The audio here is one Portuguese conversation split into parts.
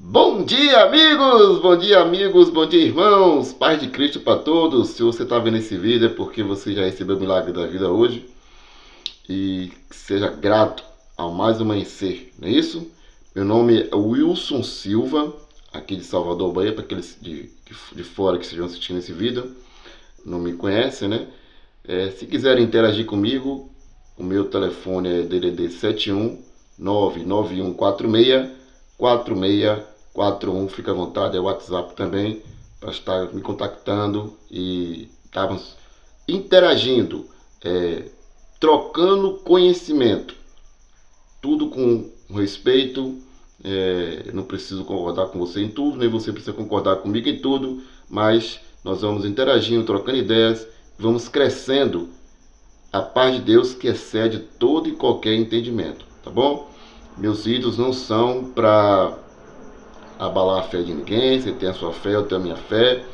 Bom dia, amigos! Bom dia, amigos! Bom dia, irmãos! Paz de Cristo para todos! Se você está vendo esse vídeo é porque você já recebeu o milagre da vida hoje e seja grato ao mais amanhecer, não é isso? Meu nome é Wilson Silva, aqui de Salvador, Bahia, para aqueles de fora que estejam assistindo esse vídeo, não me conhecem, né? Se quiserem interagir comigo, o meu telefone é DDD 71 99146 4641, fica à vontade, é o WhatsApp também, para estar me contactando e estarmos interagindo, trocando conhecimento, tudo com respeito. Não preciso concordar com você em tudo, nem você precisa concordar comigo em tudo, mas nós vamos interagindo, trocando ideias, vamos crescendo a paz de Deus que excede todo e qualquer entendimento, tá bom? Meus vídeos não são para abalar a fé de ninguém. Você tem a sua fé, eu tenho a minha fé.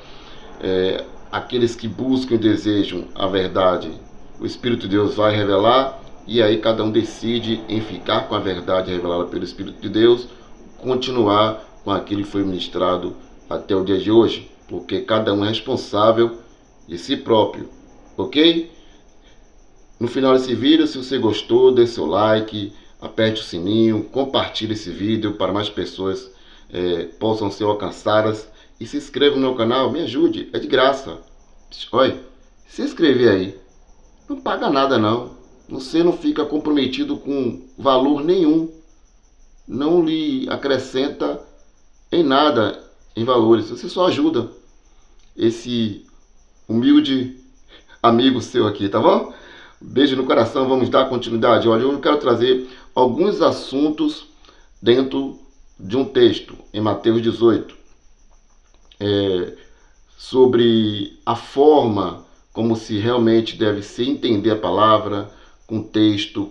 Aqueles que buscam e desejam a verdade, o Espírito de Deus vai revelar, e aí cada um decide em ficar com a verdade revelada pelo Espírito de Deus, continuar com aquilo que foi ministrado até o dia de hoje, porque cada um é responsável de si próprio, ok? No final desse vídeo, se você gostou, dê seu like, aperte o sininho, compartilhe esse vídeo para mais pessoas possam ser alcançadas, e se inscreva no meu canal, me ajude, é de graça. Olha, se inscrever aí, não paga nada não, você não fica comprometido com valor nenhum, não lhe acrescenta em nada em valores, você só ajuda esse humilde amigo seu aqui, tá bom? Beijo no coração, vamos dar continuidade. Olha, eu quero trazer alguns assuntos dentro de um texto em Mateus 18, sobre a forma como se realmente deve se entender a palavra, contexto.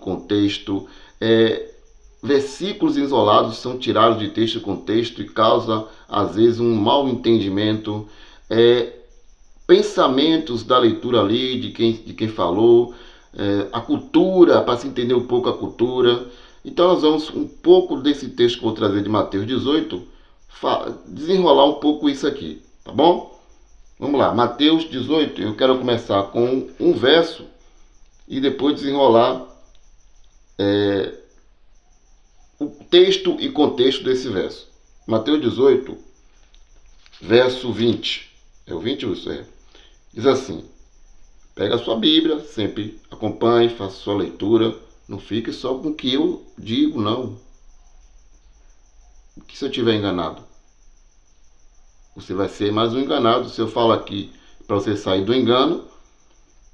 Versículos isolados são tirados de texto e contexto e causa às vezes um mau entendimento, pensamentos da leitura ali, de quem falou, a cultura, para se entender um pouco a cultura. Então nós vamos um pouco desse texto que eu vou trazer de Mateus 18, desenrolar um pouco isso aqui, tá bom? Vamos lá, Mateus 18, eu quero começar com um verso e depois desenrolar o texto e contexto desse verso. Mateus 18, verso 20. É o 20 ou isso é? Diz assim: pega a sua Bíblia, sempre acompanhe, faça sua leitura. Não fique só com o que eu digo, não. Que se eu estiver enganado? Você vai ser mais um enganado. Se eu falo aqui para você sair do engano,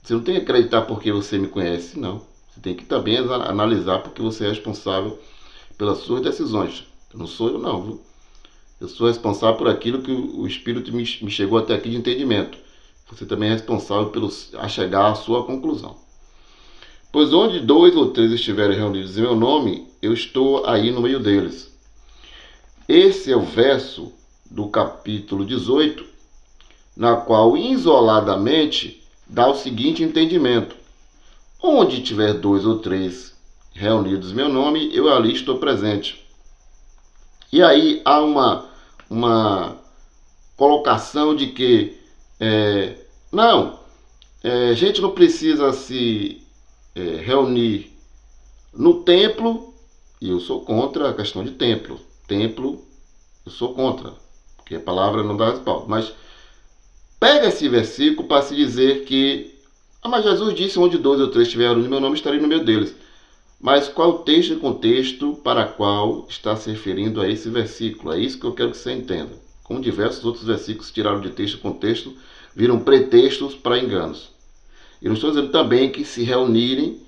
você não tem que acreditar porque você me conhece, não. Você tem que também analisar porque você é responsável pelas suas decisões. Não sou eu, não, viu? Eu sou responsável por aquilo que o Espírito me chegou até aqui de entendimento. Você também é responsável a chegar à sua conclusão. Pois onde 2 ou 3 estiverem reunidos em meu nome, eu estou aí no meio deles. Esse é o verso do capítulo 18, na qual isoladamente dá o seguinte entendimento: onde tiver 2 ou 3 reunidos em meu nome, eu ali estou presente. E aí há uma colocação de que a gente não precisa se reunir no templo, e eu sou contra a questão de templo. Templo, eu sou contra, porque a palavra não dá respaldo. Mas pega esse versículo para se dizer que mas Jesus disse: onde 2 ou 3 estiverem no meu nome, estarei no meio deles. Mas qual o texto e contexto para qual está se referindo a esse versículo? É isso que eu quero que você entenda. Como diversos outros versículos tiraram de texto e contexto, viram pretextos para enganos. Eu não estou dizendo também que se reunirem,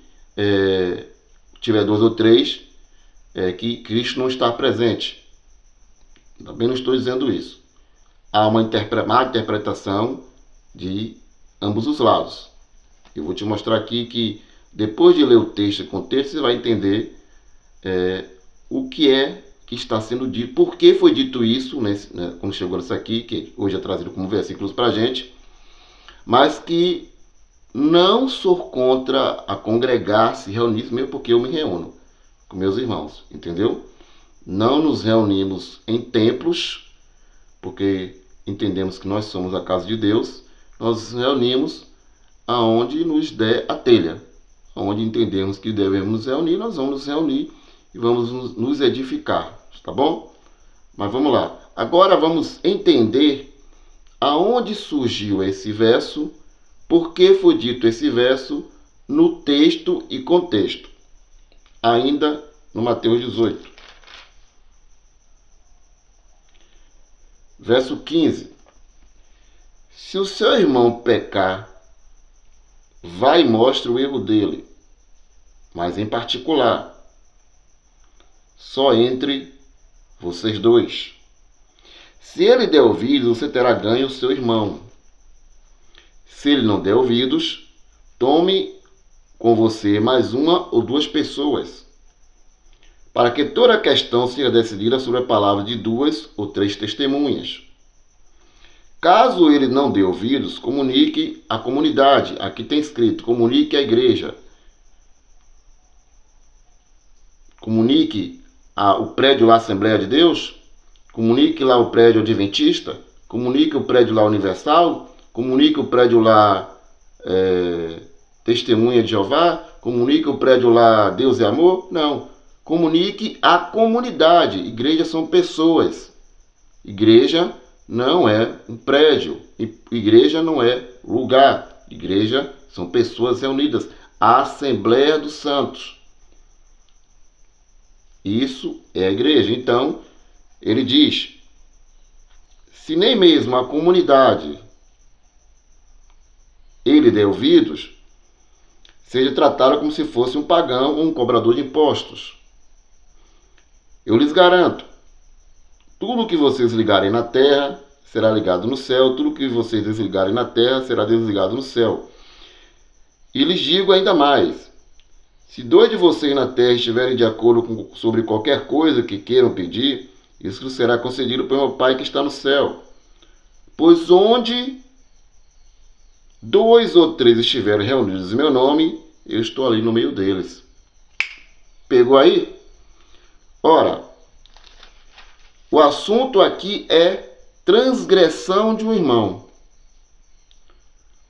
tiver 2 ou 3, que Cristo não está presente. Também não estou dizendo isso. Há uma interpretação de ambos os lados. Eu vou te mostrar aqui que depois de ler o texto e contexto, você vai entender o que é que está sendo dito, por que foi dito isso, quando chegou nisso aqui, que hoje é trazido como versículos para a gente, mas que não sou contra a congregar, se reunir, mesmo porque eu me reúno com meus irmãos, entendeu? não nos reunimos em templos, porque entendemos que nós somos a casa de Deus. Nós nos reunimos aonde nos der a telha. Onde entendemos que devemos nos reunir, nós vamos nos reunir e vamos nos edificar, tá bom? Mas vamos lá. Agora vamos entender aonde surgiu esse verso, por que foi dito esse verso no texto e contexto. Ainda no Mateus 18. Verso 15. Se o seu irmão pecar, vai e mostre o erro dele, mas em particular, só entre vocês dois. Se ele der ouvidos, você terá ganho o seu irmão. Se ele não der ouvidos, tome com você mais uma ou duas pessoas, para que toda a questão seja decidida sobre a palavra de duas ou três testemunhas. Caso ele não dê ouvidos, comunique à comunidade. Aqui tem escrito, comunique à igreja. Comunique o prédio lá, Assembleia de Deus. Comunique lá o prédio Adventista. Comunique o prédio lá Universal. Comunique o prédio lá Testemunha de Jeová. Comunique o prédio lá Deus é Amor. Não. Comunique à comunidade. Igreja são pessoas. Igreja não é um prédio. Igreja não é lugar. Igreja são pessoas reunidas. A Assembleia dos Santos. Isso é a igreja. Então, ele diz, se nem mesmo a comunidade ele der ouvidos, seja tratado como se fosse um pagão ou um cobrador de impostos. Eu lhes garanto, tudo que vocês ligarem na terra será ligado no céu, tudo que vocês desligarem na terra será desligado no céu. E lhes digo ainda mais, se dois de vocês na terra estiverem de acordo sobre qualquer coisa que queiram pedir, isso será concedido pelo meu Pai que está no céu. Pois onde dois ou três estiverem reunidos em meu nome, eu estou ali no meio deles. Pegou aí? Ora, o assunto aqui é transgressão de um irmão.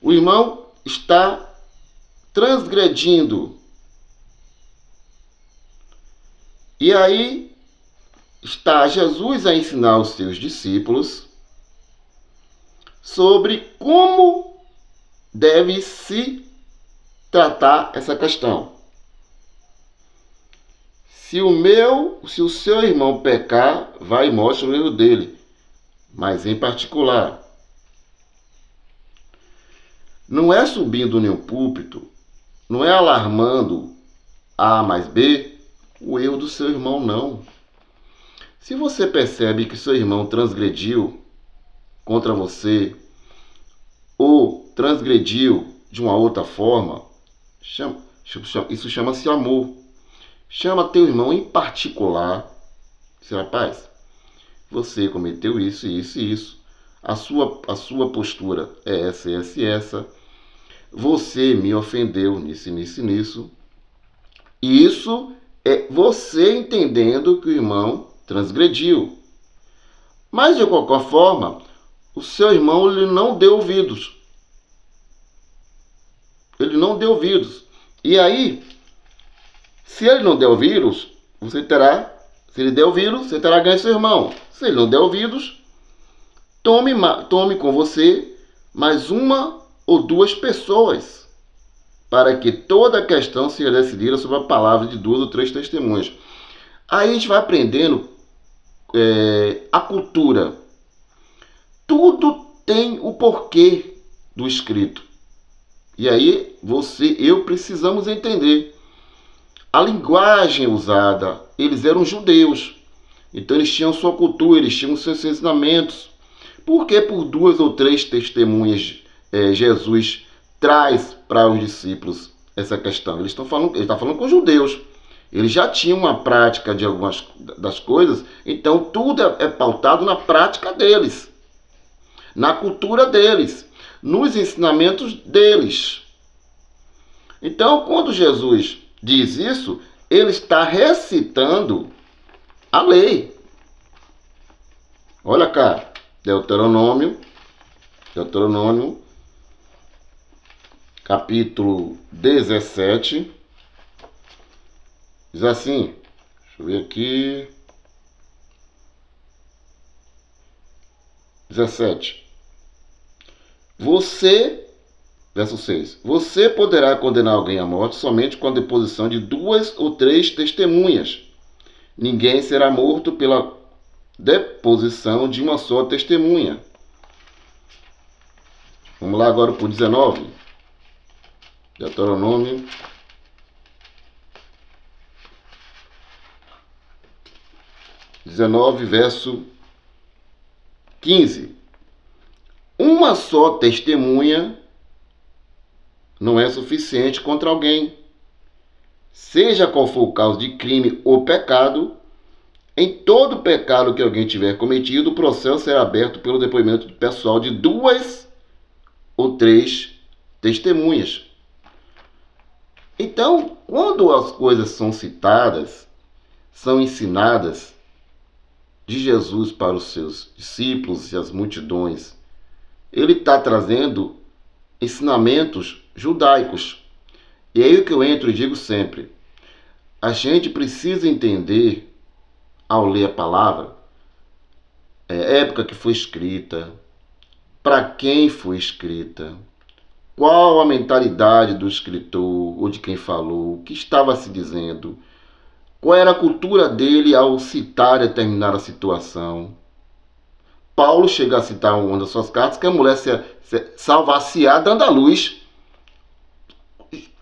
O irmão está transgredindo. E aí está Jesus a ensinar os seus discípulos sobre como deve se tratar essa questão. Se o seu irmão pecar, vai e mostre o erro dele, mas em particular. Não é subindo em um púlpito, não é alarmando A mais B o erro do seu irmão, não. Se você percebe que seu irmão transgrediu contra você ou transgrediu de uma outra forma, isso chama-se amor. Chama teu irmão em particular. Diz, rapaz, você cometeu isso, isso e isso. A sua postura é essa, essa e essa. Você me ofendeu nisso, nisso e nisso. Isso é você entendendo que o irmão transgrediu. Mas, de qualquer forma, o seu irmão ele não deu ouvidos. Ele não deu ouvidos. E aí, se ele não der ouvidos, você terá... Se ele der ouvidos, você terá ganho seu irmão. Se ele não der ouvidos, tome com você mais uma ou duas pessoas, para que toda a questão seja decidida sobre a palavra de duas ou três testemunhas. Aí a gente vai aprendendo a cultura. Tudo tem o porquê do escrito. E aí eu precisamos entender. A linguagem usada, eles eram judeus. Então eles tinham sua cultura, eles tinham seus ensinamentos. Por que por duas ou três testemunhas Jesus traz para os discípulos essa questão? Ele está falando com os judeus. Eles já tinham uma prática de algumas das coisas, então tudo é pautado na prática deles, na cultura deles, nos ensinamentos deles. Então, quando Jesus diz isso, ele está recitando a lei. Olha cá, Deuteronômio, capítulo 17, diz assim, deixa eu ver aqui, 17. Verso 6. Você poderá condenar alguém à morte somente com a deposição de 2 ou 3 testemunhas. Ninguém será morto pela deposição de uma só testemunha. Vamos lá agora para o 19. Deuteronômio 19, verso 15. Uma só testemunha não é suficiente contra alguém. Seja qual for o caso de crime ou pecado, em todo pecado que alguém tiver cometido, o processo será aberto pelo depoimento pessoal de 2 ou 3 testemunhas. Então, quando as coisas são citadas, são ensinadas de Jesus para os seus discípulos e as multidões, ele está trazendo ensinamentos judaicos. E é aí que eu entro e digo sempre, a gente precisa entender, ao ler a palavra, a época que foi escrita, para quem foi escrita, qual a mentalidade do escritor ou de quem falou, o que estava se dizendo, qual era a cultura dele ao citar determinada situação. Paulo chega a citar em uma das suas cartas que a mulher se salvar-se-á dando à luz.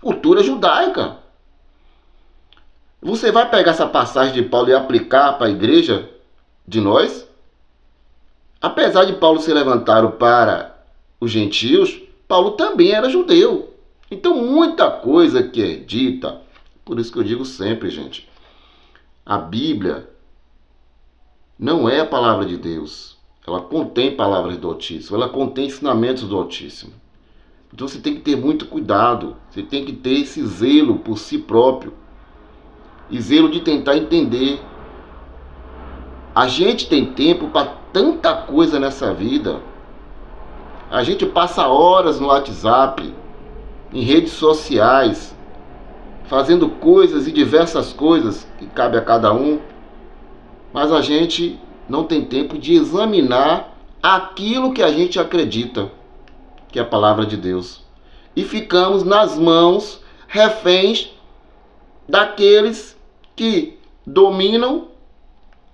Cultura judaica. Você vai pegar essa passagem de Paulo e aplicar para a igreja de nós? Apesar de Paulo ser levantado para os gentios, Paulo também era judeu. Então muita coisa que é dita, por isso que eu digo sempre, gente, a Bíblia não é a palavra de Deus. Ela contém palavras do Altíssimo, ela contém ensinamentos do Altíssimo. Então você tem que ter muito cuidado, você tem que ter esse zelo por si próprio e zelo de tentar entender. A gente tem tempo para tanta coisa nessa vida. A gente passa horas no WhatsApp, em redes sociais, fazendo coisas e diversas coisas que cabe a cada um, mas a gente não tem tempo de examinar aquilo que a gente acredita, que é a palavra de Deus. E ficamos nas mãos, reféns daqueles que dominam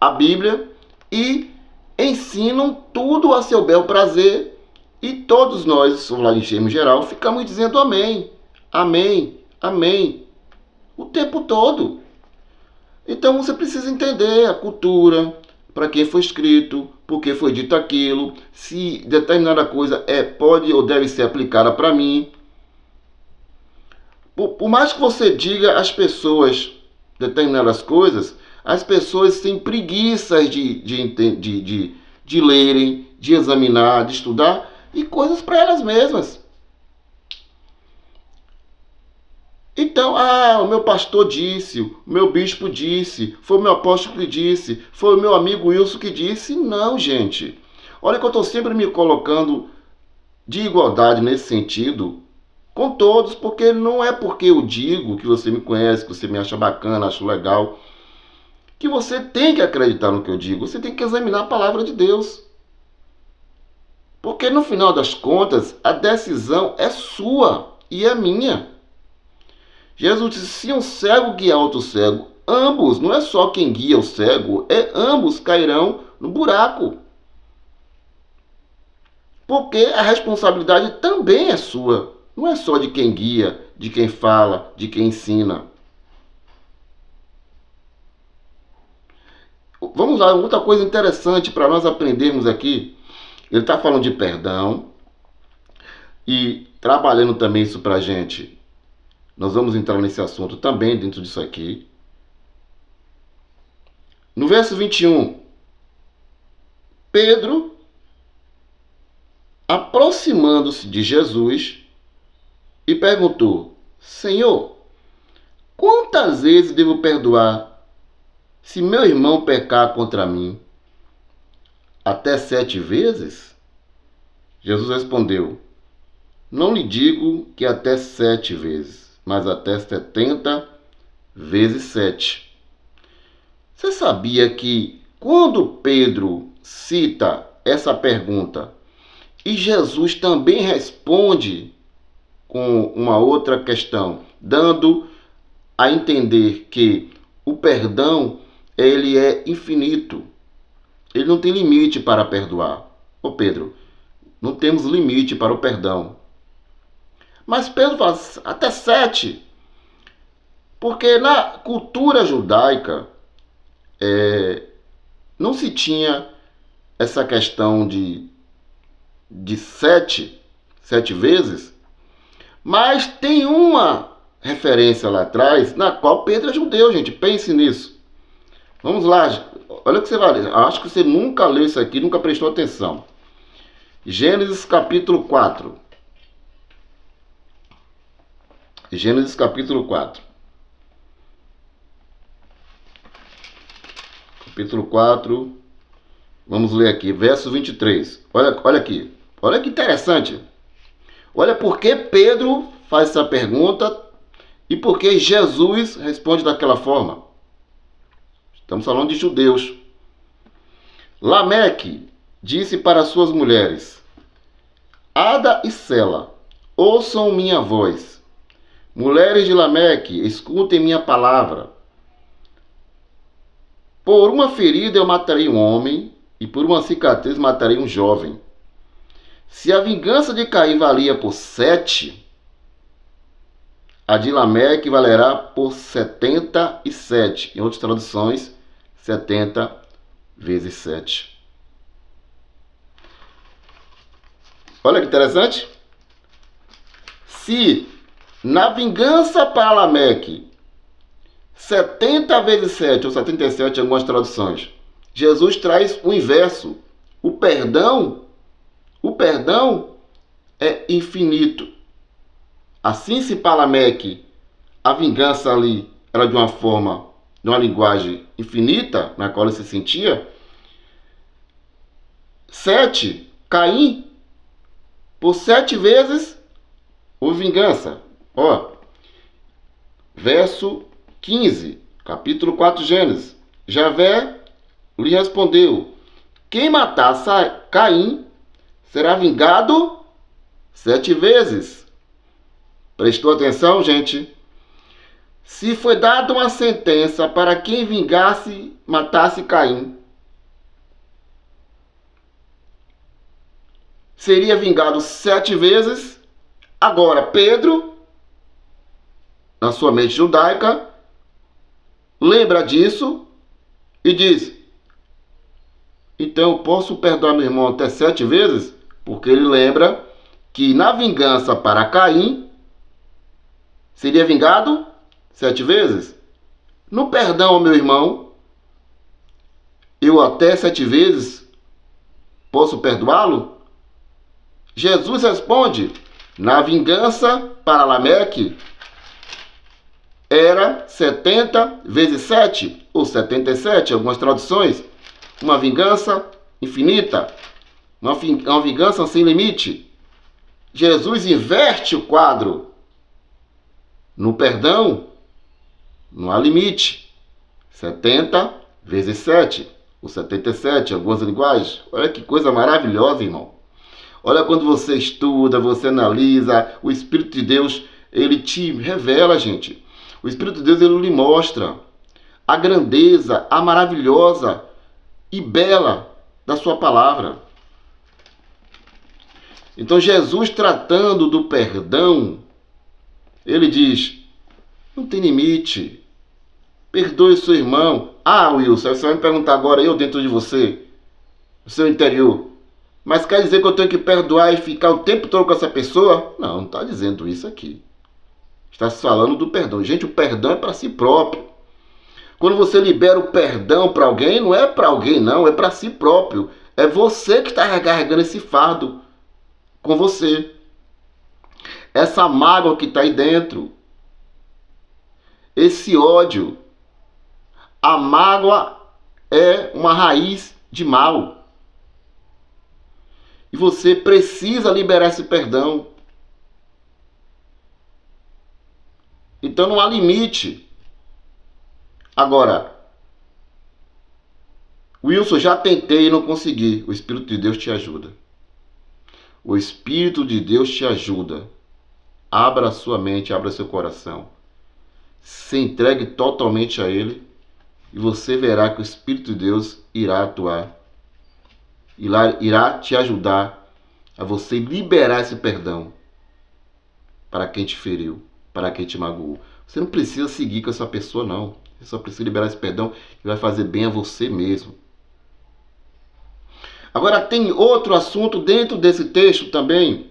a Bíblia e ensinam tudo a seu bel prazer. E todos nós, lá em geral, ficamos dizendo amém, amém, amém, o tempo todo. Então você precisa entender a cultura, para quem foi escrito, por que foi dito aquilo, se determinada coisa pode ou deve ser aplicada para mim. Por mais que você diga às pessoas determinadas coisas, as pessoas têm preguiças de lerem, de examinar, de estudar, e coisas para elas mesmas. Então, o meu pastor disse, o meu bispo disse, foi o meu apóstolo que disse, foi o meu amigo Wilson que disse. Não, gente. Olha que eu estou sempre me colocando de igualdade nesse sentido com todos, porque não é porque eu digo que você me conhece, que você me acha bacana, acha legal, que você tem que acreditar no que eu digo. Você tem que examinar a palavra de Deus. Porque no final das contas, a decisão é sua e é minha. Jesus disse, se um cego guiar outro cego, ambos, não é só quem guia o cego, ambos cairão no buraco. Porque a responsabilidade também é sua. Não é só de quem guia, de quem fala, de quem ensina. Vamos lá, outra coisa interessante para nós aprendermos aqui. Ele está falando de perdão e trabalhando também isso para a gente. Nós vamos entrar nesse assunto também dentro disso aqui. No verso 21, Pedro, aproximando-se de Jesus, e perguntou, Senhor, quantas vezes devo perdoar Se meu irmão pecar contra mim até 7 vezes, Jesus respondeu: não lhe digo que até 7 vezes, mas até 70 vezes 7. Você sabia que quando Pedro cita essa pergunta e Jesus também responde com uma outra questão, dando a entender que o perdão ele é infinito, ele não tem limite para perdoar. Ô Pedro, não temos limite para o perdão. Mas Pedro fala até 7, porque na cultura judaica não se tinha essa questão de 7 vezes, mas tem uma referência lá atrás na qual Pedro é judeu, gente. Pense nisso. Vamos lá, olha o que você vai ler. Acho que você nunca leu isso aqui, nunca prestou atenção. Gênesis capítulo 4. Gênesis capítulo 4. Capítulo 4. Vamos ler aqui, verso 23. Olha aqui. Olha que interessante. Olha por que Pedro faz essa pergunta e por que Jesus responde daquela forma. Estamos falando de judeus. Lameque disse para suas mulheres: Ada e Sela, ouçam minha voz. Mulheres de Lameque, escutem minha palavra. Por uma ferida eu matarei um homem, e por uma cicatriz matarei um jovem. Se a vingança de Caim valia por 7, a de Lameque valerá por 77. Em outras traduções, 70 vezes 7. Olha que interessante. Se na vingança para Lameque 70 vezes 7, ou 77 em algumas traduções, Jesus traz o inverso. O perdão é infinito. Assim, se para Lameque a vingança ali era de uma forma, de uma linguagem infinita, na qual ele se sentia, 7, Caim, por 7 vezes, houve vingança. Ó, verso 15, capítulo 4 de Gênesis. Javé lhe respondeu: quem matar Caim será vingado 7 vezes. Prestou atenção, gente? Se foi dada uma sentença para quem matasse Caim, seria vingado 7 vezes. Agora, Pedro, na sua mente judaica, lembra disso e diz: então eu posso perdoar meu irmão até 7 vezes? Porque ele lembra que na vingança para Caim, seria vingado 7 vezes. No perdão ao meu irmão, eu até 7 vezes posso perdoá-lo? Jesus responde: na vingança para Lameque era 70 vezes 7, ou 77, algumas traduções. Uma vingança infinita, uma vingança sem limite. Jesus inverte o quadro. No perdão, não há limite. 70 vezes 7, ou 77, algumas linguagens. Olha que coisa maravilhosa, irmão. Olha, quando você estuda, você analisa, o Espírito de Deus, ele te revela, gente. O Espírito de Deus, ele lhe mostra a grandeza, a maravilhosa e bela da sua palavra. Então, Jesus, tratando do perdão, ele diz: não tem limite. Perdoe seu irmão. Ah, Wilson, você vai me perguntar agora, eu dentro de você, no seu interior, mas quer dizer que eu tenho que perdoar e ficar o tempo todo com essa pessoa? Não, não está dizendo isso aqui. Está se falando do perdão. Gente, o perdão é para si próprio. Quando você libera o perdão para alguém, não é para alguém, não, é para si próprio. É você que está carregando esse fardo com você. Essa mágoa que está aí dentro. Esse ódio. A mágoa é uma raiz de mal. E você precisa liberar esse perdão. Então não há limite. Agora, Wilson, já tentei e não consegui. O Espírito de Deus te ajuda. O Espírito de Deus te ajuda. Abra a sua mente, abra seu coração. Se entregue totalmente a Ele e você verá que o Espírito de Deus irá atuar. Irá te ajudar a você liberar esse perdão para quem te feriu, para quem te magoou. Você não precisa seguir com essa pessoa, não. Você só precisa liberar esse perdão que vai fazer bem a você mesmo. Agora tem outro assunto dentro desse texto também,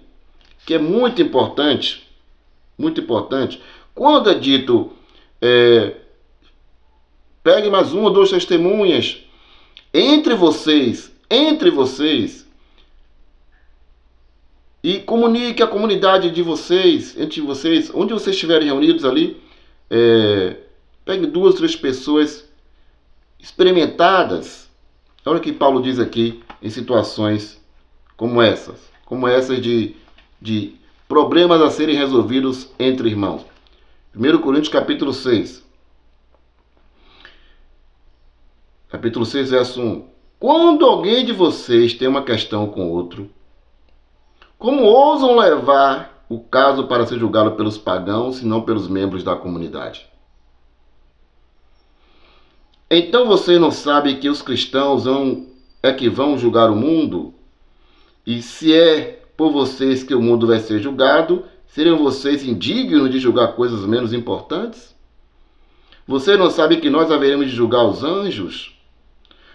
que é muito importante. Muito importante. Quando é dito, pegue mais uma ou duas testemunhas entre vocês, e comunique a comunidade de vocês, entre vocês, onde vocês estiverem reunidos ali, pegue 2, 3 pessoas experimentadas. Olha o que Paulo diz aqui em situações como essas de problemas a serem resolvidos entre irmãos. 1 Coríntios capítulo 6. Capítulo 6, verso 1. Quando alguém de vocês tem uma questão com outro, como ousam levar o caso para ser julgado pelos pagãos e não pelos membros da comunidade? Então vocês não sabem que os cristãos que vão julgar o mundo? E se é por vocês que o mundo vai ser julgado, seriam vocês indignos de julgar coisas menos importantes? Vocês não sabem que nós haveremos de julgar os anjos?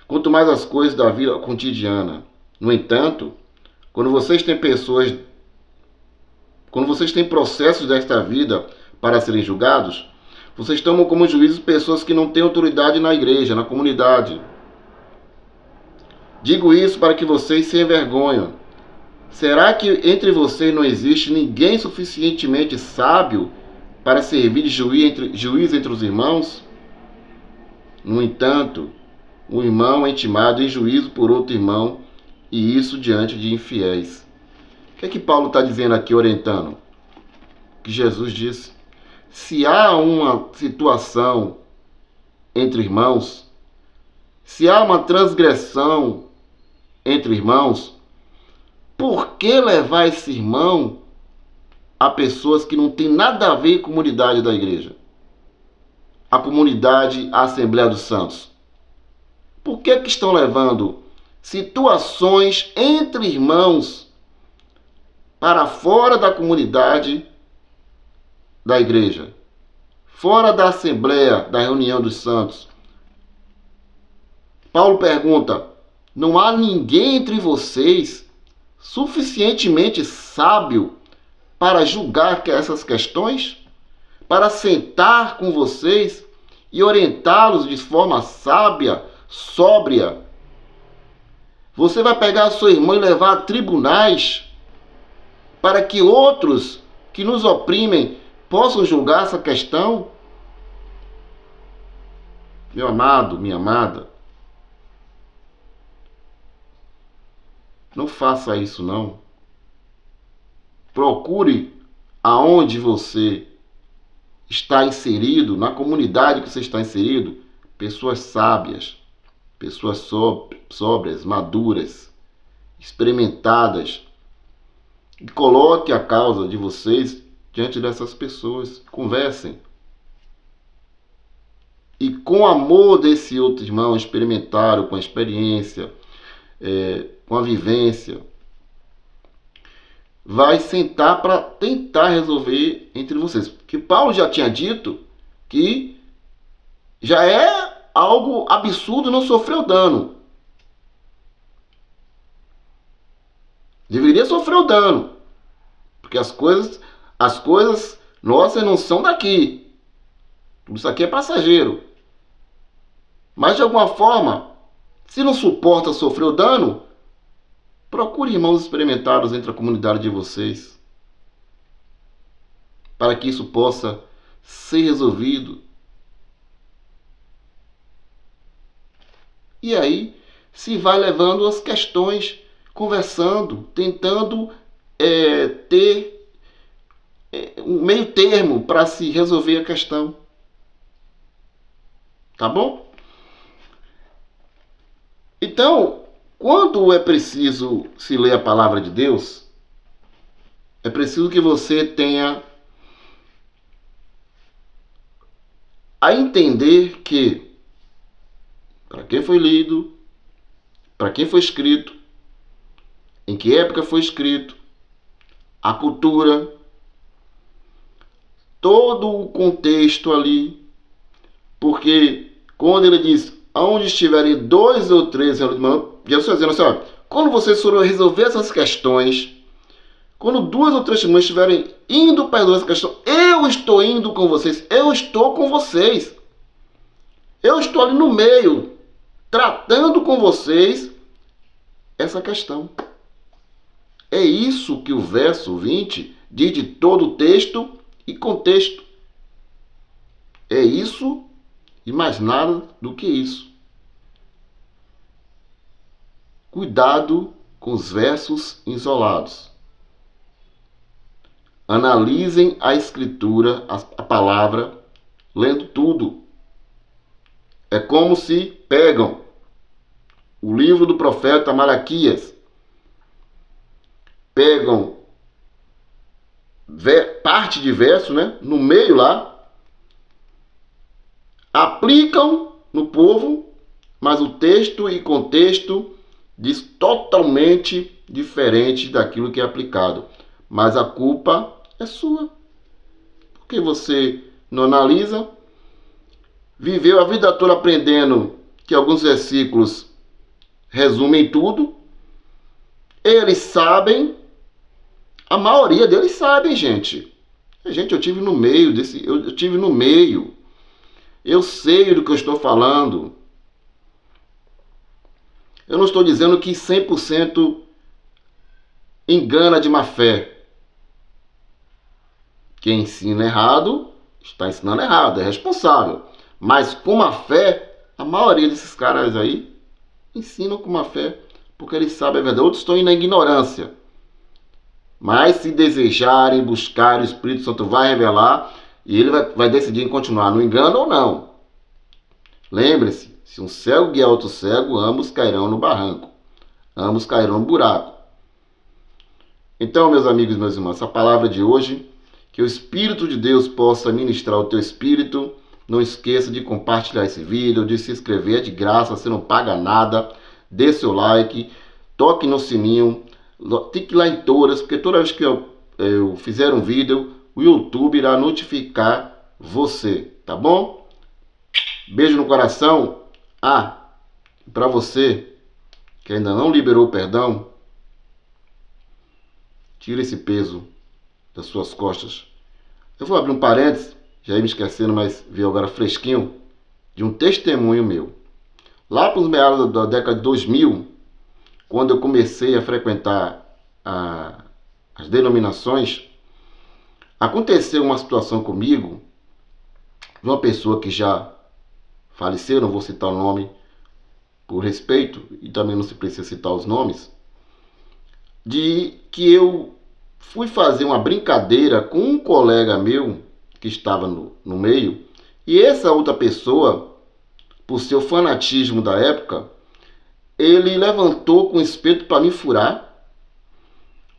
Quanto mais as coisas da vida cotidiana. No entanto, quando vocês têm processos desta vida para serem julgados, vocês tomam como juízes pessoas que não têm autoridade na igreja, na comunidade. Digo isso para que vocês se envergonhem. Será que entre vocês não existe ninguém suficientemente sábio para servir de juiz entre os irmãos? No entanto, um irmão é intimado em juízo por outro irmão, e isso diante de infiéis. O que é que Paulo está dizendo aqui, orientando? Que Jesus disse: se há uma situação entre irmãos, se há uma transgressão entre irmãos, por que levar esse irmão a pessoas que não têm nada a ver com a comunidade da igreja? A comunidade, a Assembleia dos Santos. Por que estão levando situações entre irmãos para fora da comunidade da igreja, fora da Assembleia, da reunião dos santos? Paulo pergunta: não há ninguém entre vocês suficientemente sábio para julgar essas questões? Para sentar com vocês e orientá-los de forma sábia, sóbria? Você vai pegar a sua irmã e levar a tribunais para que outros que nos oprimem possam julgar essa questão? Meu amado, minha amada, não faça isso não. Procure aonde você está inserido, na comunidade que você está inserido, pessoas sábias, pessoas sóbrias, maduras, experimentadas. E coloque a causa de vocês diante dessas pessoas. Conversem. E com o amor desse outro irmão experimentado, com a experiência, com a vivência, vai sentar para tentar resolver entre vocês. Porque Paulo já tinha dito que já é algo absurdo não sofrer o dano. Deveria sofrer o dano. Porque as coisas nossas não são daqui. Tudo isso aqui é passageiro. Mas de alguma forma, se não suporta sofrer o dano, procure irmãos experimentados entre a comunidade de vocês, para que isso possa ser resolvido. E aí se vai levando as questões, conversando, tentando ter um meio termo para se resolver a questão. Tá bom? Então, quando é preciso se ler a palavra de Deus, é preciso que você tenha a entender que para quem foi lido, para quem foi escrito, em que época foi escrito, a cultura, todo o contexto ali, porque quando ele diz, onde estiverem 2 ou 3, Jesus está dizendo assim, ó, quando vocês forem resolver essas questões, quando 2 ou 3 testemunhas estiverem indo para resolver essa questão, eu estou indo com vocês, eu estou com vocês, eu estou ali no meio, tratando com vocês essa questão. É isso que o verso 20 diz de todo o texto e contexto. É isso e mais nada do que isso. Cuidado com os versos isolados. Analisem a escritura, a palavra, lendo tudo. É como se pegam o livro do profeta Malaquias, pegam parte de verso, né, no meio lá, aplicam no povo, mas o texto e contexto diz totalmente diferente daquilo que é aplicado. Mas a culpa é sua. Porque você não analisa, viveu a vida toda aprendendo que alguns versículos resumem tudo. Eles sabem, a maioria deles sabem, gente. Gente, eu tive no meio desse, eu tive no meio. Eu sei do que eu estou falando. Eu não estou dizendo que 100% engana de má fé. Quem ensina errado, está ensinando errado, é responsável. Mas com má fé, a maioria desses caras aí ensinam com má fé, porque eles sabem a verdade. Outros estão indo na ignorância. Mas se desejarem, buscar, o Espírito Santo vai revelar e ele vai decidir em continuar no engano ou não. Lembre-se, se um cego guiar outro cego, ambos cairão no barranco. Ambos cairão no buraco. Então, meus amigos e meus irmãos, essa palavra de hoje, que o Espírito de Deus possa ministrar o teu espírito. Não esqueça de compartilhar esse vídeo, de se inscrever, é de graça, você não paga nada. Dê seu like, toque no sininho, tique lá em todas, porque toda vez que eu fizer um vídeo, o YouTube irá notificar você, tá bom? Beijo no coração. Para você que ainda não liberou o perdão, tira esse peso das suas costas. Eu vou abrir um parênteses, já ia me esquecendo, mas vi agora fresquinho, de um testemunho meu. Lá para os meados da década de 2000, quando eu comecei a frequentar as denominações, aconteceu uma situação comigo, de uma pessoa que já faleceu, não vou citar o nome por respeito, e também não se precisa citar os nomes, de que eu fui fazer uma brincadeira com um colega meu que estava no meio, e essa outra pessoa, por seu fanatismo da época, ele levantou com espeto para me furar.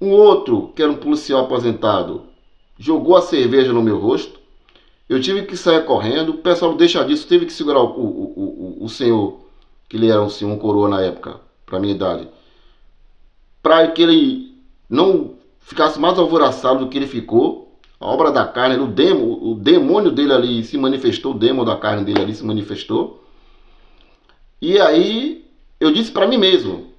Um outro, que era um policial aposentado, jogou a cerveja no meu rosto. Eu tive que sair correndo. O pessoal deixa disso, teve que segurar o senhor, que ele era um senhor, um coroa na época, para minha idade, para que ele não ficasse mais alvoroçado do que ele ficou. A obra da carne, o demônio dele ali se manifestou, o demônio da carne dele ali se manifestou. E aí eu disse para mim mesmo,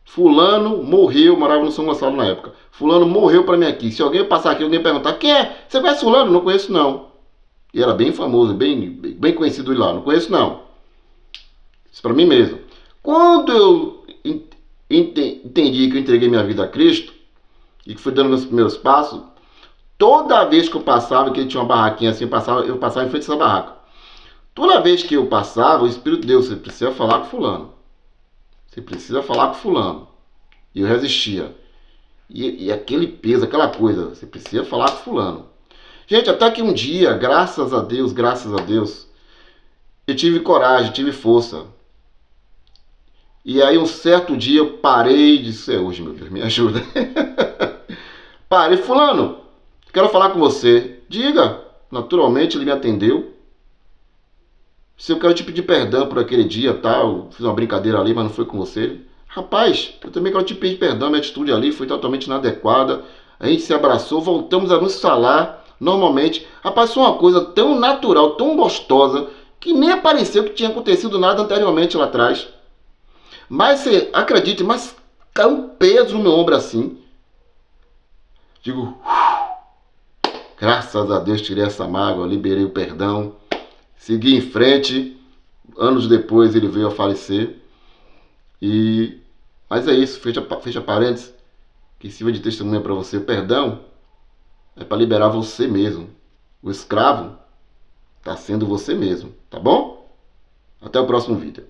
fulano morreu, morava no São Gonçalo na época, fulano morreu para mim aqui. Se alguém passar aqui, alguém perguntar, quem é? Você conhece fulano? Não conheço não. E era bem famoso, bem conhecido lá, não conheço não. Isso para mim mesmo. Quando eu entendi que eu entreguei minha vida a Cristo, e que fui dando meus primeiros passos, toda vez que eu passava, que ele tinha uma barraquinha assim, eu passava em frente a essa barraca. Toda vez que eu passava, o Espírito de Deus, você precisa falar com fulano. Você precisa falar com fulano. E eu resistia. E aquele peso, aquela coisa, você precisa falar com fulano. Gente, até que um dia, graças a Deus, eu tive coragem, tive força. E aí um certo dia eu parei e disse, é hoje, meu Deus, me ajuda. Parei, fulano, quero falar com você. Diga. Naturalmente ele me atendeu. Se eu quero te pedir perdão por aquele dia, tal, fiz uma brincadeira ali, mas não foi com você. Rapaz, eu também quero te pedir perdão, minha atitude ali foi totalmente inadequada. A gente se abraçou, voltamos a nos falar normalmente. Rapaz, foi uma coisa tão natural, tão gostosa, que nem pareceu que tinha acontecido nada anteriormente lá atrás. Mas você acredite, mas caiu um peso no meu ombro assim. Digo, graças a Deus tirei essa mágoa, liberei o perdão, segui em frente. Anos depois ele veio a falecer. Mas é isso, fecha parênteses, que sirva de testemunha para você. O perdão é para liberar você mesmo. O escravo está sendo você mesmo, tá bom? Até o próximo vídeo.